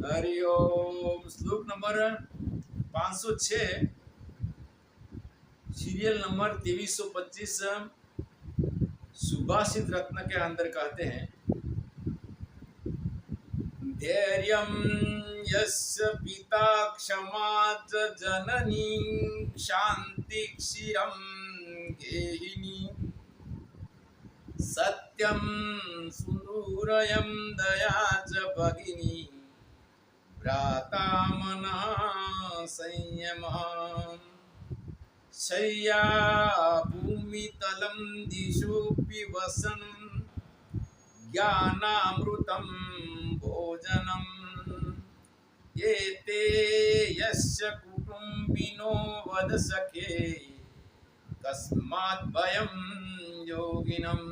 हरि ओम। श्लोक number 506, serial number 2325, सुभाषित रत्न के अंदर कहते हैं, धैर्यं यस्य पिता क्षमा च जननी शांति क्षीरं गेहिनी सत्यं सुदूरयं दया च भगिनी भ्राता मना संयमः शय्या भूमितलं दिशोऽपि वसनं ज्ञानामृतं भोजनम् एते यस्य कुटुम्बिनो वद सखे कस्मात् भयं योगिनम्।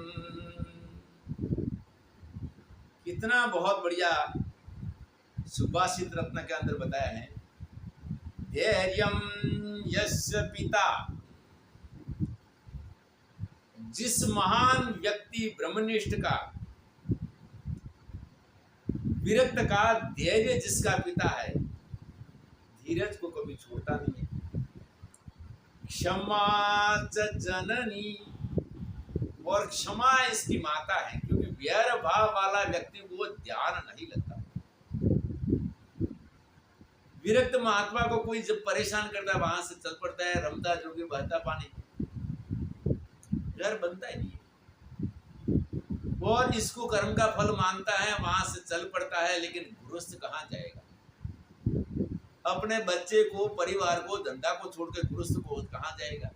कितना बहुत बढ़िया सुभाषित रत्न के अंदर बताया है। धैर्यं यस्य पिता, जिस महान व्यक्ति ब्रह्मनिष्ठ का, विरक्त का, धैर्य जिसका पिता है, धीरज को कभी छोड़ता नहीं है। क्षमा च जननी, और क्षमा इसकी माता है, क्योंकि वैर भाव वाला व्यक्ति को ध्यान नहीं लगता। विरक्त महात्मा को कोई जब परेशान करता है वहां से चल पड़ता है, रमता जोगी बहता पानी, घर बनता ही नहीं है। और इसको कर्म का फल मानता है, वहां से चल पड़ता है, लेकिन गृहस्थ कहाँ जाएगा? अपने बच्चे को, परिवार को, धंधा को छोड़ के गृहस्थ को कहाँ जाएगा?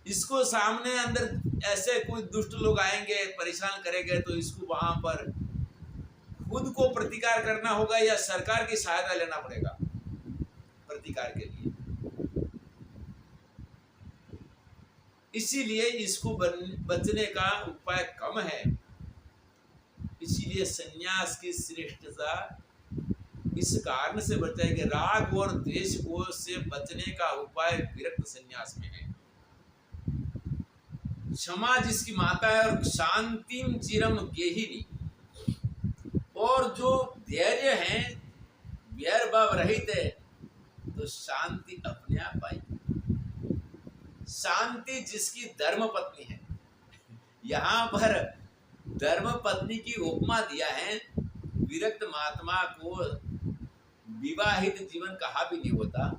इसको सामने अंदर ऐसे कोई दुष्ट लोग आएंगे, परेशान करेंगे, तो इसको वहां पर खुद को प्रतिकार करना होगा या सरकार की सहायता लेना पड़ेगा प्रतिकार के लिए। इसीलिए इसको बचने का उपाय कम है। इसीलिए सन्यास की श्रेष्ठता इस कारण से बताएगी, राग और द्वेष को से बचने का उपाय विरक्त सन्यास में है। क्षमा जिसकी माता है, और शांतिम चिरम गेहिनी, और जो धैर्य है, वैर भाव रहित है, तो शांति अपने आप आई। शांति जिसकी धर्म पत्नी है, यहाँ पर धर्म पत्नी की उपमा दिया है। विरक्त महात्मा को विवाहित जीवन कहा भी नहीं होता,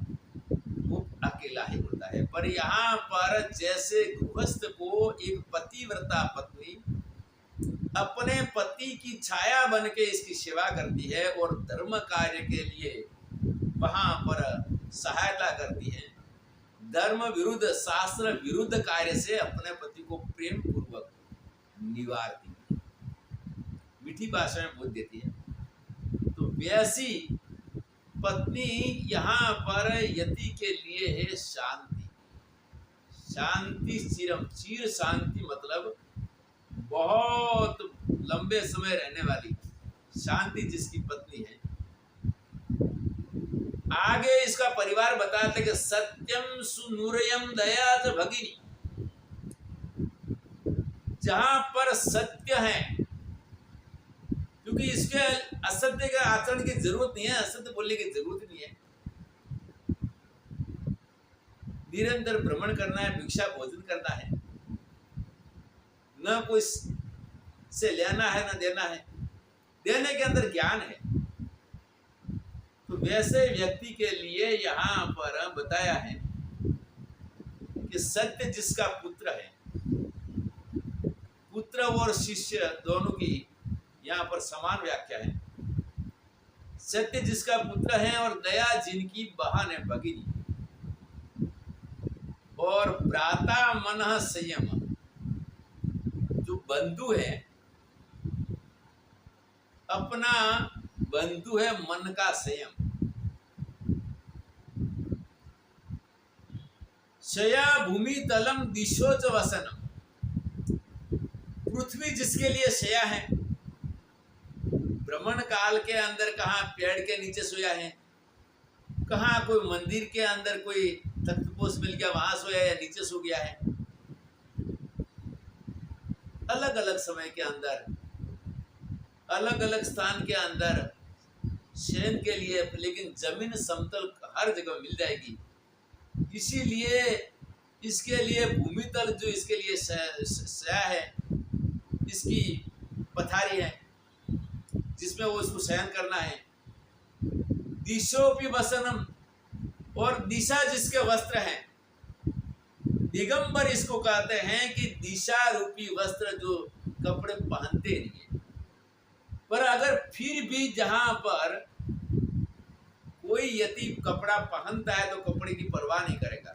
वो अकेला ही होता है। पर यहाँ पर जैसे गृहस्थ को एक पतिव्रता पत्नी अपने पति की छाया बन के इसकी सेवा करती है और धर्म कार्य के लिए वहां पर सहायता करती है, धर्म विरुद्ध, शास्त्र विरुद्ध कार्य से अपने पति को प्रेम पूर्वक निवारती है, मीठी भाषा में बोल देती है। तो वैसी पत्नी यहाँ पर यति के लिए है शांति। शांति चिरम, चिर शांति मतलब बहुत लंबे समय रहने वाली शांति जिसकी पत्नी है। आगे इसका परिवार बताते कि सत्यम सुनूरयम दया च भगिनी, जहां पर सत्य है, क्योंकि इसके असत्य के आचरण की जरूरत नहीं है, असत्य बोलने की जरूरत नहीं है। निरंतर भ्रमण करना है, भिक्षा भोजन करना है, न कोई से लेना है न देना है, देने के अंदर ज्ञान है। तो वैसे व्यक्ति के लिए यहाँ पर बताया है कि सत्य जिसका पुत्र है, पुत्र और शिष्य दोनों की यहाँ पर समान व्याख्या है। सत्य जिसका पुत्र है और दया जिनकी बहन है, भगिनी, और भ्राता मन संयम, जो बंधु है, अपना बंधु है मन का संयम। शया भूमि तलम दिशो च वसनम, पृथ्वी जिसके लिए शया है, भ्रमण काल के अंदर कहाँ पेड़ के नीचे सोया है, कहाँ कोई मंदिर के अंदर कोई तख्तपोश मिल गया वहां सोया या नीचे सो गया है। अलग अलग समय के अंदर, अलग अलग स्थान के अंदर शयन के लिए, लेकिन जमीन समतल हर जगह मिल जाएगी। इसीलिए इसके लिए भूमि तल जो इसके लिए सया है, इसकी पथारी है जिसमें वो इसको शयन करना है। दिशोपि वसनम, और दिशा जिसके वस्त्र हैं, दिगंबर इसको कहते हैं कि दिशा रूपी वस्त्र जो कपड़े पहनते नहीं है। पर अगर फिर भी जहां पर कोई यति कपड़ा पहनता है तो कपड़े की परवाह नहीं करेगा,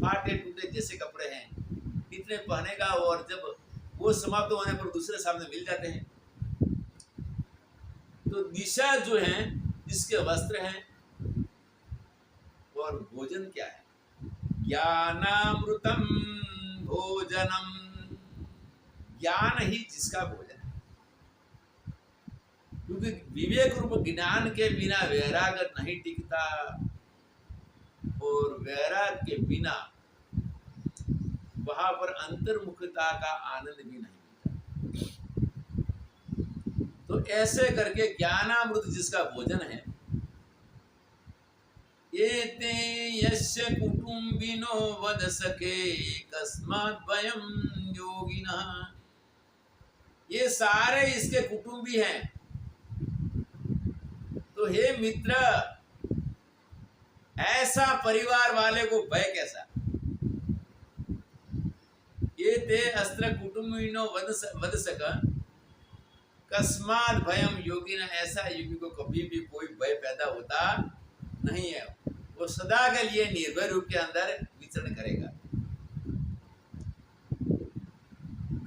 फाटे टूटे जैसे कपड़े हैं इतने पहनेगा, और जब वो समाप्त होने पर दूसरे सामने मिल जाते हैं। तो दिशा जो है इसके वस्त्र हैं। और भोजन क्या है? ज्ञानामृतम भोजनम, ज्ञान ही जिसका भोजन है। क्योंकि विवेक रूप ज्ञान के बिना वैराग्य नहीं टिकता, और वैराग्य के बिना वहां पर अंतर्मुखता का आनंद भी नहीं मिलता। तो ऐसे करके ज्ञानामृत जिसका भोजन है, एते यस्य कुटुम्बिनो वद सके कस्मात् वयं योगिनः, ये सारे इसके कुटुंबी हैं। तो हे मित्र, ऐसा परिवार वाले को भय कैसा? ये ते अस्त्र कुटुम्बिनो वद सक कस्मात् भयम योगिनः, ऐसा योगी को कभी भी कोई भय पैदा होता नहीं है। वो सदा के लिए निर्भय रूप के अंदर विचरण करेगा।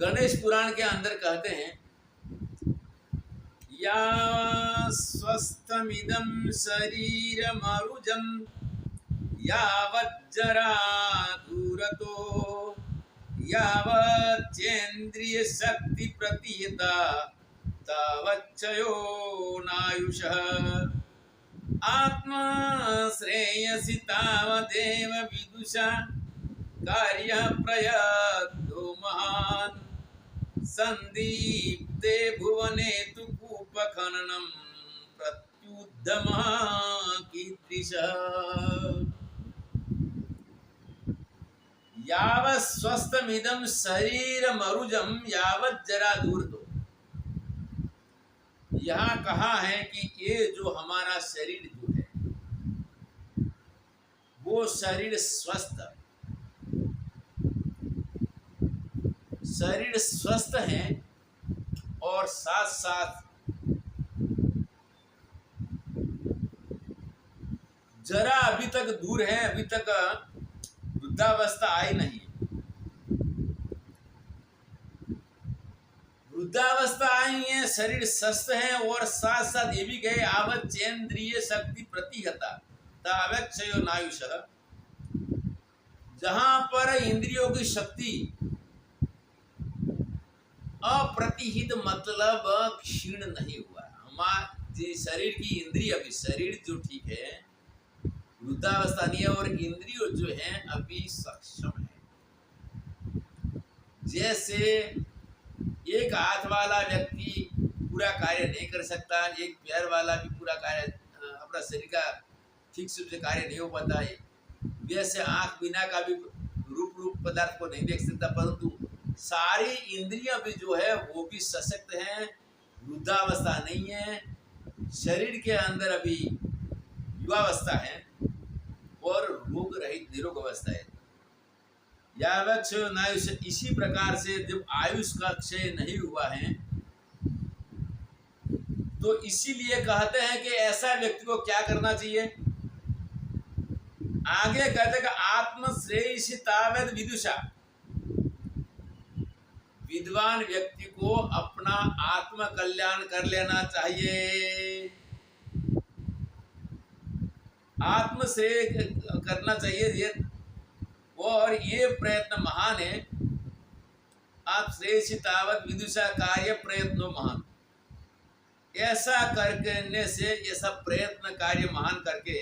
गणेश पुराण के अंदर कहते हैं, या स्वस्थमिदं शरीरमरुजं यावज्जरा दूरतो यावच्चेन्द्रिय शक्ति प्रतीयता तावच्चयो नायुषः आत्मा श्रेयसि तावदेव विदुषा कार्यः प्रयतो महान् संदीप्ते भुवने तु कूपखननं प्रत्युद्यमः कीदृशः। यावत् स्वस्थमिदं शरीरमरुजं यावत् जरा दूरतो, यहाँ कहा है कि ये जो हमारा शरीर जो है वो शरीर स्वस्थ है, और साथ साथ जरा अभी तक दूर है, अभी तक वृद्धावस्था आई नहीं। वृद्धावस्था आई है, शरीर स्वस्थ है, और साथ साथ ये भी गए आवत चेन्द्रिय शक्ति प्रतिहता तावक्षयो नायुषः, जहां पर इंद्रियों की शक्ति अप्रतिहित मतलब क्षीण नहीं हुआ। हमारे शरीर की इंद्रिय, अभी शरीर जो ठीक है, वृद्धावस्था नहीं है, और इंद्रियों जो है अभी सक्षम है। जैसे एक हाथ वाला व्यक्ति पूरा कार्य नहीं कर सकता, एक पैर वाला भी पूरा कार्य अपना शरीर का ठीक से कार्य नहीं हो पाता है, वैसे आंख बिना का भी रूप पदार्थ को नहीं देख सकता, परंतु सारी इंद्रियां भी जो है वो भी सशक्त हैं, वृद्धावस्था नहीं है, शरीर के अंदर अभी युवावस्था है और रोग रहित निरोग अवस्था है। यावक्षयो नायुष, इसी प्रकार से जब आयुष का क्षय नहीं हुआ है, तो इसीलिए कहते हैं कि ऐसा व्यक्ति को क्या करना चाहिए। आगे कहते हैं आत्म श्रेयसी तावद विदुषा, विद्वान व्यक्ति को अपना आत्म कल्याण कर लेना चाहिए, आत्म श्रेय करना चाहिए, और ये प्रयत्न महान है। आप श्रेयसी तावत विदुषा कार्य प्रयत्नो महान, ऐसा करने से ये सब प्रयत्न कार्य महान करके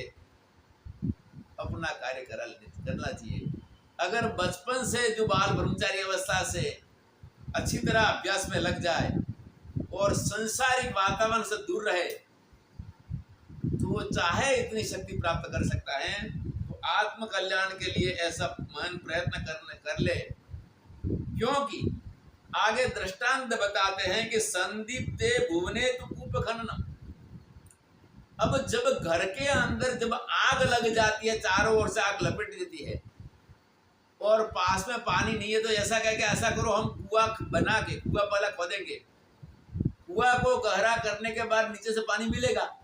अपना कार्य करना चाहिए। अगर बचपन से जो बाल ब्रह्मचारी अवस्था से अच्छी तरह अभ्यास में लग जाए और संसारिक वातावरण से दूर रहे, तो चाहे इतनी शक्ति प्राप्त कर सकता है, तो आत्म कल्याण के लिए ऐसा महान प्रयत्न कर ले। क्योंकि आगे दृष्टांत बताते हैं कि संदीप्ते भुवने तो कूप खननम। अब जब घर के अंदर जब आग लग जाती है, चारों ओर से आग लपेट देती है और पास में पानी नहीं है, तो ऐसा कह के ऐसा करो, हम कुआं बना के, कुआं पहले खोदेंगे, कुआं को गहरा करने के बाद नीचे से पानी मिलेगा।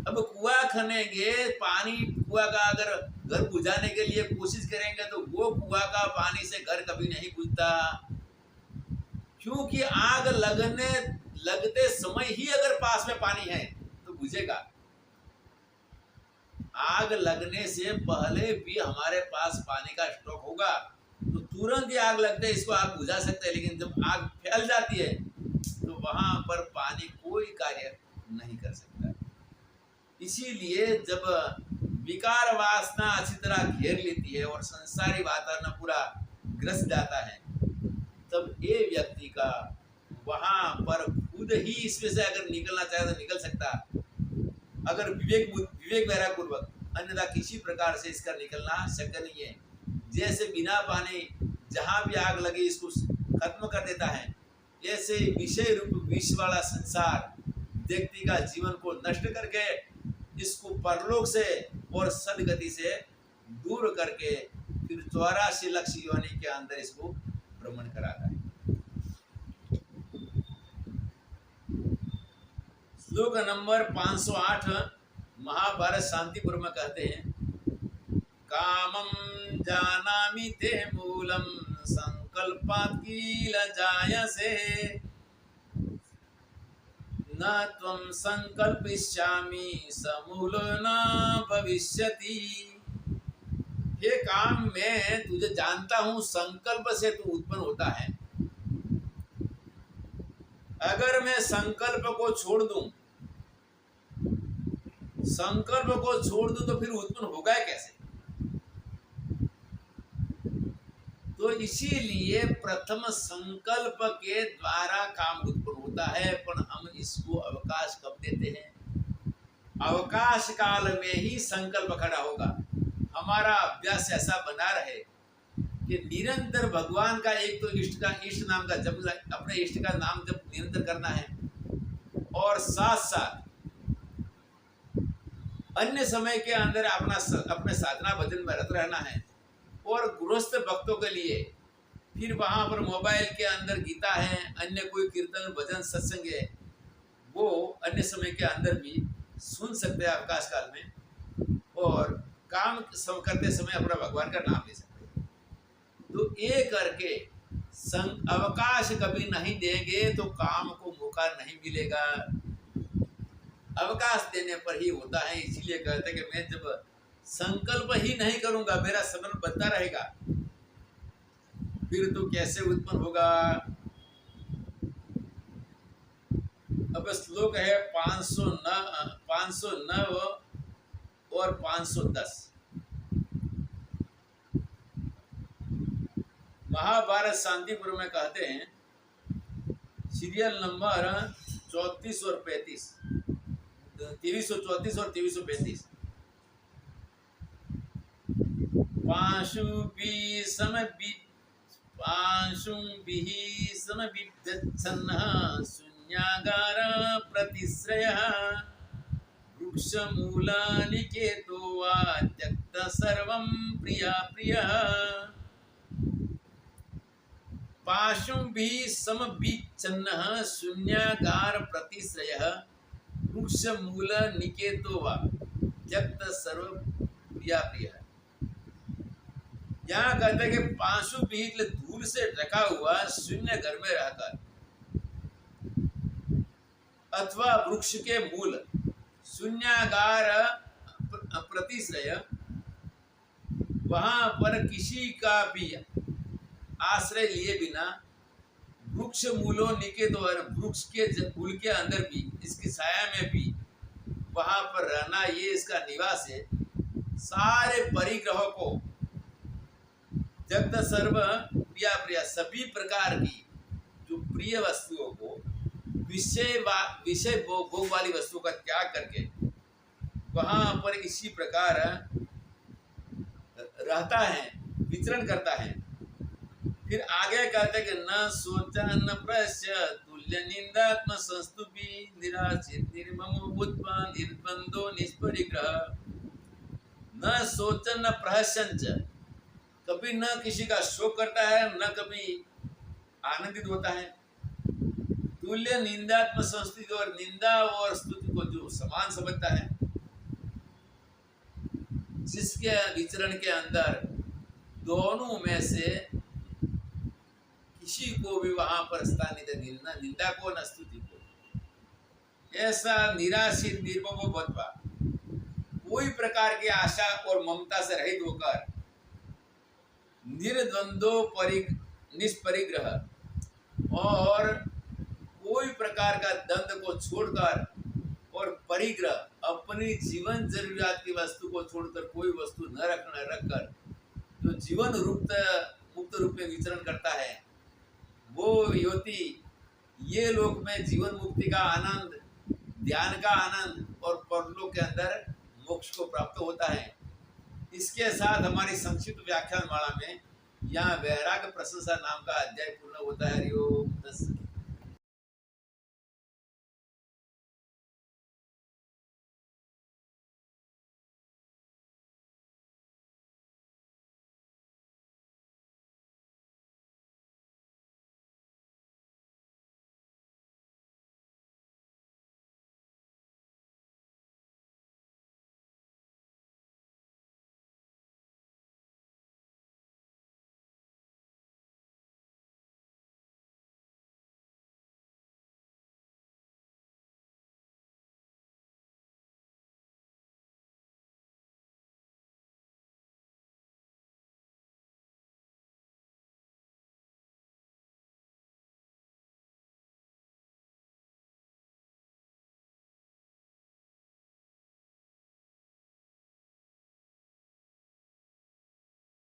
अब कुआं खनेंगे, पानी कुआं का अगर घर बुझाने के लिए कोशिश करेंगे तो वो कुआं का पानी से घर कभी नहीं बुझता, क्योंकि आग लगते समय ही अगर पास में पानी है तो बुझेगा। आग लगने से पहले भी हमारे पास पानी का स्टॉक होगा तो तुरंत ही आग लगते इसको आग बुझा सकते हैं, लेकिन जब आग फैल जाती है तो वहां पर पानी कोई कार्य नहीं कर सकता। इसीलिए जब विकार वासना अच्छी तरह घेर लेती है और संसारी वातावरण पूरा ग्रस्त जाता है, तब ये व्यक्ति का वहां पर खुद ही इसमें से अगर निकलना चाहे तो निकल सकता, अगर विवेक वैराग्य पूर्वक, अन्यथा किसी प्रकार से इसका निकलना शक्य नहीं है। जैसे बिना पानी जहां भी आग लगे इसको खत्म कर देता है, ऐसे विषय रूप विष वाला संसार व्यक्ति का जीवन को नष्ट करके इसको परलोक से और सदगति से दूर करके फिर 84 लाख योनि के अंदर इसको भ्रमण कराता है। श्लोक नंबर 508 महाभारत शांतिपुर में कहते हैं, कामं जानामि ते मूलम संकल्पात् किल जायसे, न त्वं संकल्पयिष्यामि समूलो न भविष्यति। हे काम, मैं तुझे जानता हूँ, संकल्प से तू उत्पन्न होता है। अगर मैं संकल्प को छोड़ दूं, तो फिर उत्पन्न होगा कैसे? तो इसीलिए प्रथम संकल्प के द्वारा काम उत्पन्न होता है, पर हम इसको अवकाश कब देते हैं? अवकाश काल में ही संकल्प खड़ा होगा। हमारा अभ्यास ऐसा बना रहे कि निरंतर भगवान का एक तो इष्ट नाम का जप, अपने इष्ट का नाम जप निरंतर करना है, और साथ साथ अन्य समय के अंदर अपने साधना भजन में रत रहना है। और गृहस्थ भक्तों के लिए फिर वहां पर मोबाइल के अंदर गीता है, अन्य कोई कीर्तन भजन सत्संग है, वो अन्य समय के अंदर भी सुन सकते हैं अवकाश काल में, और काम करते समय अपना भगवान का नाम ले सकते हैं। तो ये करके अवकाश कभी नहीं देंगे तो काम को मौका नहीं मिलेगा। अवकाश देने पर ही होता है। इसीलिए कहते हैं कि मैं जब संकल्प ही नहीं करूंगा, मेरा स्मरण बनता रहेगा, फिर तो कैसे उत्पन्न होगा? अब श्लोक है 509 और 510। महाभारत शांतिपुर में कहते हैं, सीरियल नंबर 34 और 35, 2334 और 2335। पाशुभिः समविद्यच्छन्नः शून्यागार प्रतिश्रयः, वृक्षमूलनिकेतो वा त्यक्तः सर्वं प्रियः। पाशुभिः समविच्छन्नः शून्यागार प्रतिश्रयः, वृक्षमूलनिकेतो वा त्यक्तः सर्वं प्रियः। यहाँ कहते हैं कि पाशु बीज धूल से ढका हुआ शून्य घर में रहकर, अथवा वृक्ष के मूल शून्यागार प्रतिश्रय, वहां पर किसी का भी आश्रय लिए बिना, वृक्ष मूलों निकेत, वृक्ष के मूल के अंदर भी, इसकी छाया में भी वहां पर रहना, ये इसका निवास है। सारे परिग्रहों को, जगत सर्व प्रिया, सभी प्रकार की जो प्रिय वस्तुओं को विषय भोग वाली वस्तु का त्याग करके वहां पर इसी प्रकार रहता है, विचरण करता है। फिर आगे कहते हैं कि न सोचा न प्रश्य तुल्य निंदात्म संस्तुपि निराशित निर्ममो भूत्वा निर्द्वंदो निष्परिग्रह। न सोचन न प्रहसन, कभी न किसी का शोक करता है न कभी आनंदित होता है। तुल्य निंदात्म संस्तुति, और निंदा और स्तुति को जो समान समझता है, जिसके विचरण के अंदर दोनों में से किसी को भी वहां पर स्थान नहीं, निंदा को न स्तुति को, ऐसा निराशित निर्मम भत्वा, कोई प्रकार की आशा और ममता से रहित होकर निर्द्वंदो निष्परिग्रह, और कोई प्रकार का द्वंद को छोड़कर और परिग्रह, अपनी जीवन जरूरियात की वस्तु को छोड़कर कोई वस्तु न रखकर जो जीवन मुक्त रूप में विचरण करता है, वो योति ये लोक में जीवन मुक्ति का आनंद, ध्यान का आनंद और परलोक के अंदर मोक्ष को प्राप्त होता है। इसके साथ हमारी संक्षिप्त व्याख्यान माला में यहाँ वैराग्य प्रशंसा नाम का अध्याय पूर्ण होता है। हरि ओम।